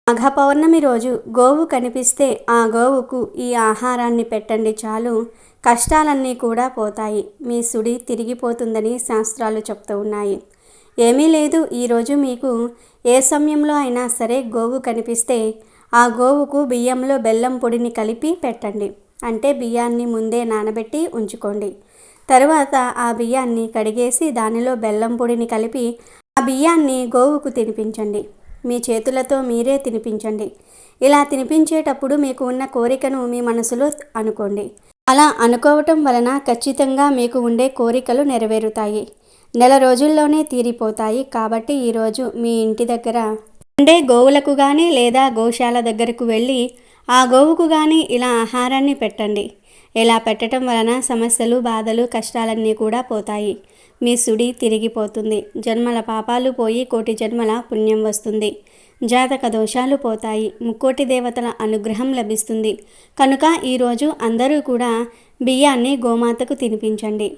మాఘ పౌర్ణమి రోజు గోవు కనిపిస్తే ఆ గోవుకు ఈ ఆహారాన్ని పెట్టండి చాలు, కష్టాలన్నీ కూడా పోతాయి, మీ సుడి తిరిగిపోతుందని శాస్త్రాలు చెప్తూ ఉన్నాయి. ఏమీ లేదు, ఈరోజు మీకు ఏ సమయంలో అయినా సరే గోవు కనిపిస్తే ఆ గోవుకు బియ్యంలో బెల్లం పొడిని కలిపి పెట్టండి. అంటే బియ్యాన్ని ముందే నానబెట్టి ఉంచుకోండి. తరువాత ఆ బియ్యాన్ని కడిగేసి దానిలో బెల్లం పొడిని కలిపి ఆ బియ్యాన్ని గోవుకు తినిపించండి. మీ చేతులతో మీరే తినిపించండి. ఇలా తినిపించేటప్పుడు మీకు ఉన్న కోరికను మీ మనసులో అనుకోండి. అలా అనుకోవటం వలన ఖచ్చితంగా మీకు ఉండే కోరికలు నెరవేరుతాయి. నెల రోజుల్లోనే తీరిపోతాయి. కాబట్టి ఈరోజు మీ ఇంటి దగ్గర ఉండే గోవులకు కానీ లేదా గోశాల దగ్గరకు వెళ్ళి ఆ గోవుకు కానీ ఇలా ఆహారాన్ని పెట్టండి. ఇలా పెట్టడం వలన సమస్యలు, బాధలు, కష్టాలన్నీ కూడా పోతాయి. మీ సుడి తిరిగిపోతుంది. జన్మల పాపాలు పోయి కోటి జన్మల పుణ్యం వస్తుంది. జాతక దోషాలు పోతాయి. ముక్కోటి దేవతల అనుగ్రహం లభిస్తుంది. కనుక ఈరోజు అందరూ కూడా బియ్యాన్ని గోమాతకు తినిపించండి.